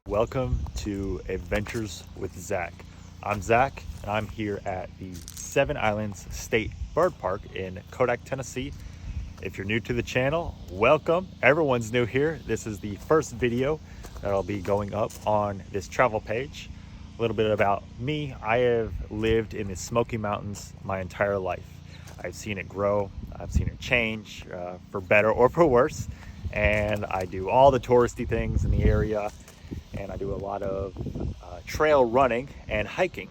Welcome to Adventures with Zach. I'm Zach, and I'm here at the Seven Islands State Bird Park in Kodak, Tennessee. If you're new to the channel, welcome. Everyone's new here. This is the first video that'll be going up on this travel page. A little bit about me. I have lived in the Smoky Mountains my entire life. I've seen it grow. I've seen it change for better or for worse. And I do all the touristy things in the area. And I do a lot of trail running and hiking.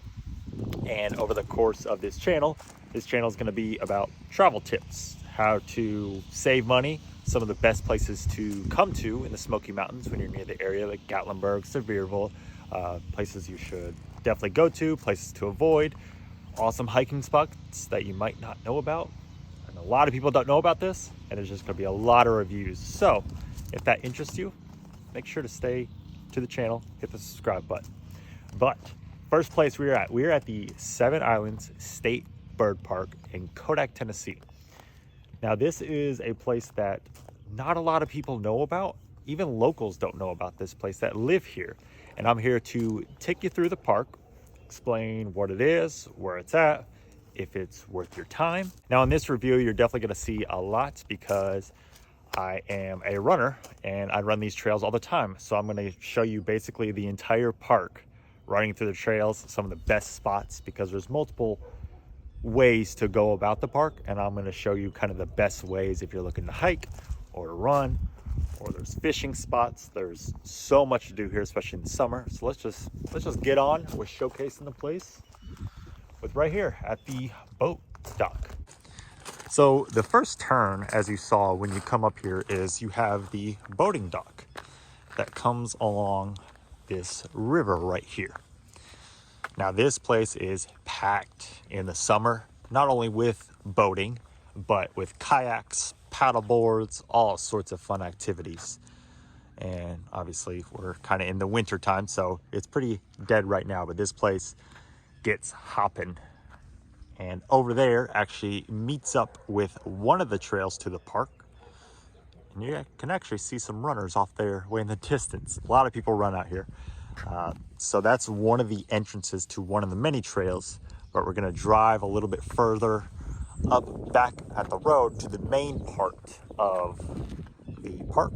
And over the course of this channel is going to be about travel tips, how to save money, some of the best places to come to in the Smoky Mountains when you're near the area, like Gatlinburg, Sevierville, places you should definitely go to, places to avoid, awesome hiking spots that you might not know about. And a lot of people don't know about this, and there's just going to be a lot of reviews. So if that interests you, make sure to stay to the channel, hit the subscribe button. But first place we're at the Seven Islands State Bird Park in Kodak, Tennessee. Now this is a place that not a lot of people know about. Even locals don't know about this place that live here. And I'm here to take you through the park, explain what it is, where it's at, if it's worth your time. Now in this review, you're definitely gonna see a lot because I am a runner and I run these trails all the time. So I'm going to show you basically the entire park, running through the trails, some of the best spots, because there's multiple ways to go about the park. And I'm going to show you kind of the best ways if you're looking to hike or to run, or there's fishing spots. There's so much to do here, especially in the summer. So let's just get on with showcasing the place with right here at the boat dock. So the first turn, as you saw when you come up here, is you have the boating dock that comes along this river right here. Now this place is packed in the summer, not only with boating, but with kayaks, paddle boards, all sorts of fun activities. And obviously we're kind of in the winter time, so it's pretty dead right now, but this place gets hopping. And over there actually meets up with one of the trails to the park. And you can actually see some runners off there way in the distance. A lot of people run out here. So that's one of the entrances to one of the many trails. But we're gonna drive a little bit further up back at the road to the main part of the park.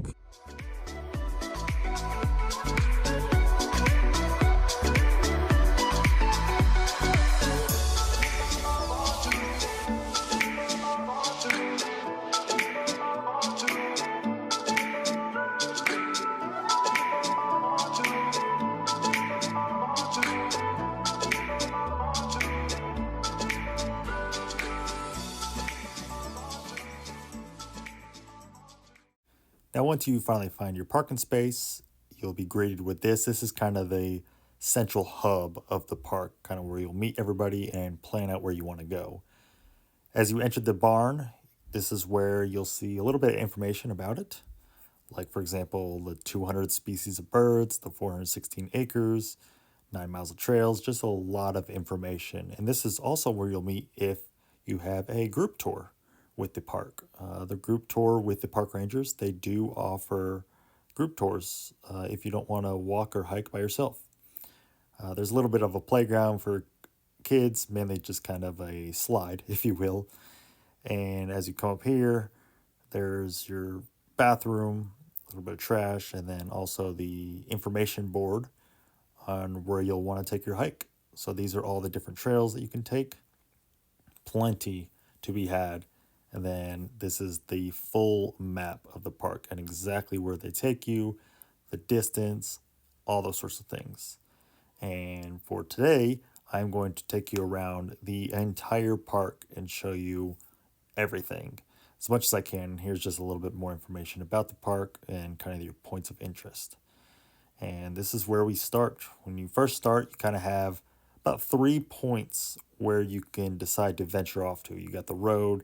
Now, once you finally find your parking space, you'll be greeted with this. This is kind of the central hub of the park, kind of where you'll meet everybody and plan out where you want to go. As you enter the barn, this is where you'll see a little bit of information about it. Like, for example, the 200 species of birds, the 416 acres, 9 miles of trails, just a lot of information. And this is also where you'll meet if you have a group tour with the park. The group tour with the park rangers, they do offer group tours if you don't want to walk or hike by yourself. There's a little bit of a playground for kids, mainly just kind of a slide, if you will. And as you come up here, there's your bathroom, a little bit of trash, and then also the information board on where you'll want to take your hike. So these are all the different trails that you can take. Plenty to be had. And then this is the full map of the park and exactly where they take you, the distance, all those sorts of things. And for today, I'm going to take you around the entire park and show you everything as much as I can. Here's just a little bit more information about the park and kind of your points of interest. And this is where we start. When you first start, you kind of have about 3 points where you can decide to venture off to. You got the road,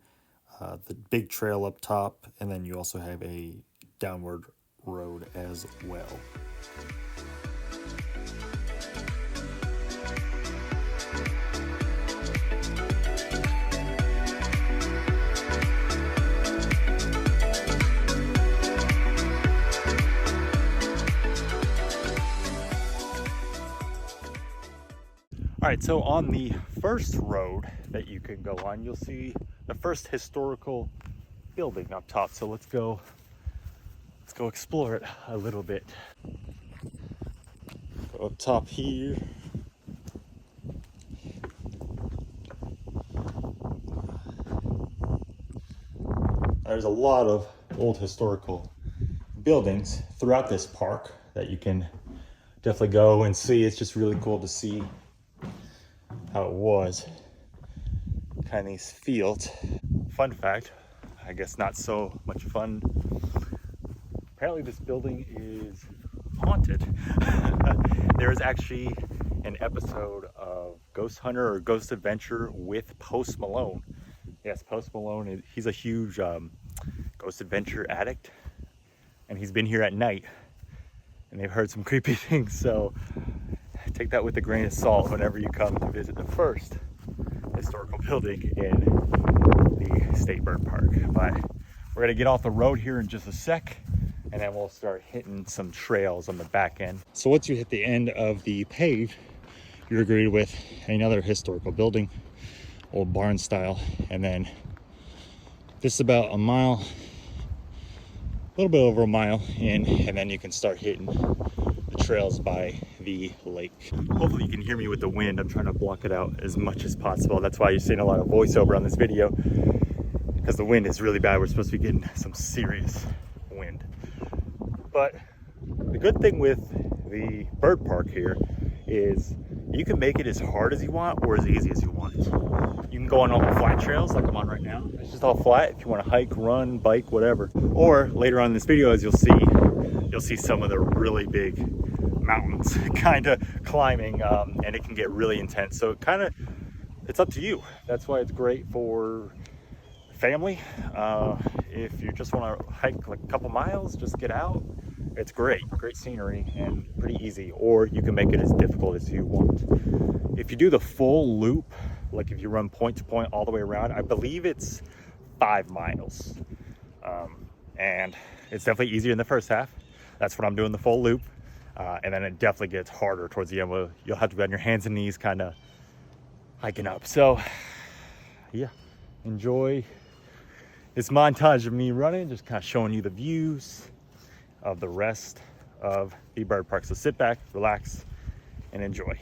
the big trail up top, and then you also have a downward road as well. All right, so on the first road that you can go on, you'll see the first historical building up top. So let's go explore it a little bit. Go up top here. There's a lot of old historical buildings throughout this park that you can definitely go and see. It's just really cool to see how it was, kind of these fields. Fun fact, I guess not so much fun, apparently this building is haunted. There is actually an episode of Ghost Hunter or Ghost Adventure with Post Malone. Yes, Post Malone, he's a huge Ghost Adventure addict, and he's been here at night, and they've heard some creepy things, so take that with a grain of salt whenever you come to visit the first historical building in the State Bird Park. But we're gonna get off the road here in just a sec, and then we'll start hitting some trails on the back end. So once you hit the end of the pave, you're greeted with another historical building, old barn style, and then this is about a mile, a little bit over a mile in, and then you can start hitting the trails by the lake. Hopefully you can hear me with the wind. I'm trying to block it out as much as possible. That's why you're seeing a lot of voiceover on this video, because the wind is really bad. We're supposed to be getting some serious wind. But the good thing with the bird park here is you can make it as hard as you want or as easy as you want. You can go on all the flat trails like I'm on right now. It's just all flat if you want to hike, run, bike, whatever. Or later on in this video, as you'll see some of the really big mountains kind of climbing, and it can get really intense. So it's up to you. That's why it's great for family. If you just want to hike like a couple miles, just get out. It's great scenery and pretty easy. Or you can make it as difficult as you want. If you do the full loop, like if you run point to point all the way around, I believe it's 5 miles. And it's definitely easier in the first half. That's what I'm doing, the full loop. And then it definitely gets harder towards the end where you'll have to be on your hands and knees kind of hiking up. So yeah, enjoy this montage of me running, just kind of showing you the views of the rest of the bird park. So sit back, relax, and enjoy.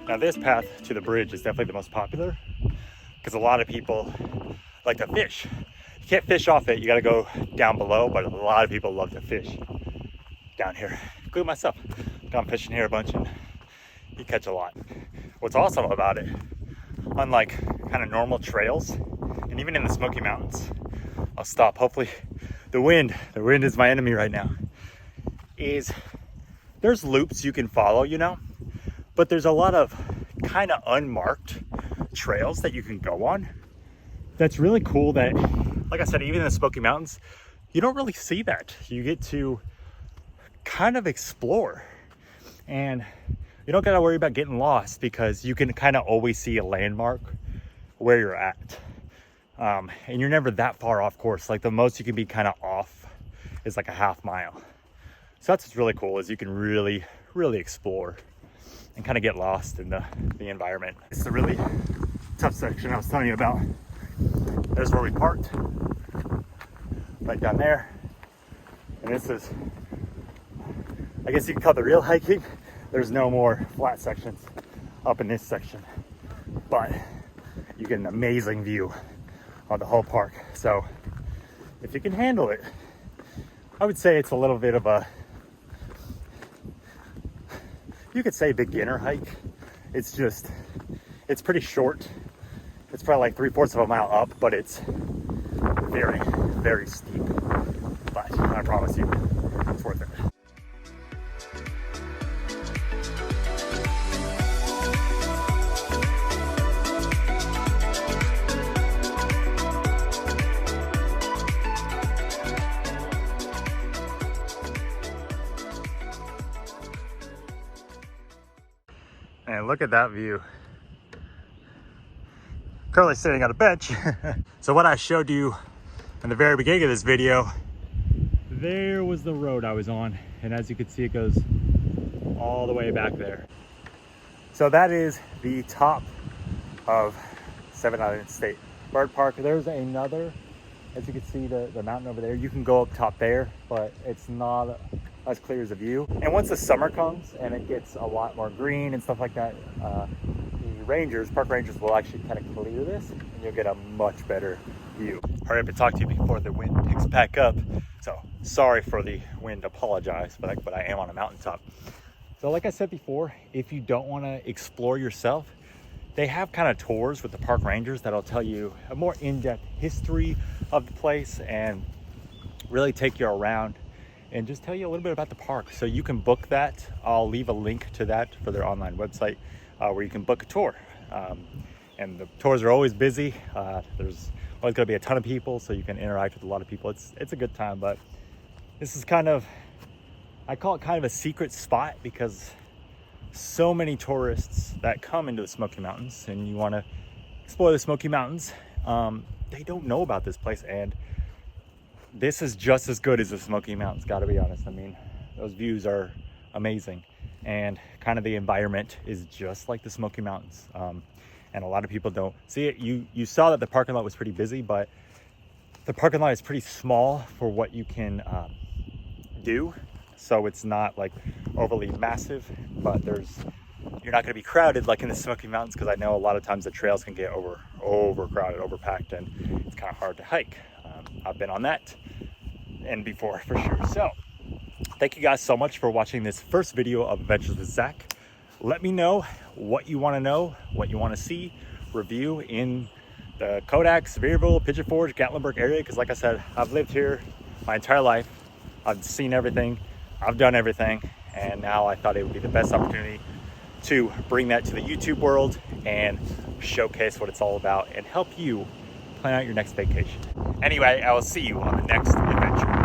Now this path to the bridge is definitely the most popular because a lot of people like to fish. You can't fish off it, you gotta go down below, but a lot of people love to fish down here, including myself. Gone fishing here a bunch and you catch a lot. What's awesome about it, unlike kind of normal trails, and even in the Smoky Mountains, I'll stop, hopefully the wind is my enemy right now, is there's loops you can follow, you know? But there's a lot of kind of unmarked trails that you can go on. That's really cool that, like I said, even in the Smoky Mountains, you don't really see that. You get to kind of explore, and you don't gotta worry about getting lost because you can kind of always see a landmark where you're at. And you're never that far off course. Like the most you can be kind of off is like a half mile. So that's what's really cool, is you can really explore. and kind of get lost in the environment. It's a really tough section I was telling you about. There's where we parked, right down there. And this is, I guess you could call it the real hiking. There's no more flat sections up in this section, but you get an amazing view of the whole park. So if you can handle it, I would say it's a little bit of a, you could say beginner hike. It's pretty short. It's probably like 3/4 of a mile up, but it's very, very steep. But I promise you, it's worth it. And look at that view. Currently sitting on a bench. So what I showed you in the very beginning of this video, there was the road I was on. And as you can see, it goes all the way back there. So that is the top of Seven Islands State Bird Park. There's another, as you can see, the mountain over there. You can go up top there, but it's not as clear as a view. And once the summer comes and it gets a lot more green and stuff like that, the park rangers will actually kind of clear this and you'll get a much better view. Hurry up and talk to you before the wind picks back up. So sorry for the wind, apologize, but I am on a mountaintop. So like I said before, if you don't want to explore yourself, they have kind of tours with the park rangers that'll tell you a more in-depth history of the place and really take you around and just tell you a little bit about the park. So you can book that. I'll leave a link to that for their online website where you can book a tour. And the tours are always busy. There's always gonna be a ton of people, so you can interact with a lot of people. It's a good time, but this is kind of, I call it kind of a secret spot because so many tourists that come into the Smoky Mountains and you wanna explore the Smoky Mountains, they don't know about this place, and this is just as good as the Smoky Mountains, gotta be honest. I mean, those views are amazing, and kind of the environment is just like the Smoky Mountains. And a lot of people don't see it. You saw that the parking lot was pretty busy, but the parking lot is pretty small for what you can do. So it's not like overly massive, but you're not gonna be crowded like in the Smoky Mountains, because I know a lot of times the trails can get overcrowded, overpacked, and it's kind of hard to hike. I've been on that and before for sure. So thank you guys so much for watching this first video of Adventures with Zach. Let me know what you want to know, what you want to see, review in the Kodak, Sevierville, Pigeon Forge, Gatlinburg area, because like I said, I've lived here my entire life. I've seen everything, I've done everything, and now I thought it would be the best opportunity to bring that to the YouTube world and showcase what it's all about and help you plan out your next vacation. Anyway, I will see you on the next adventure.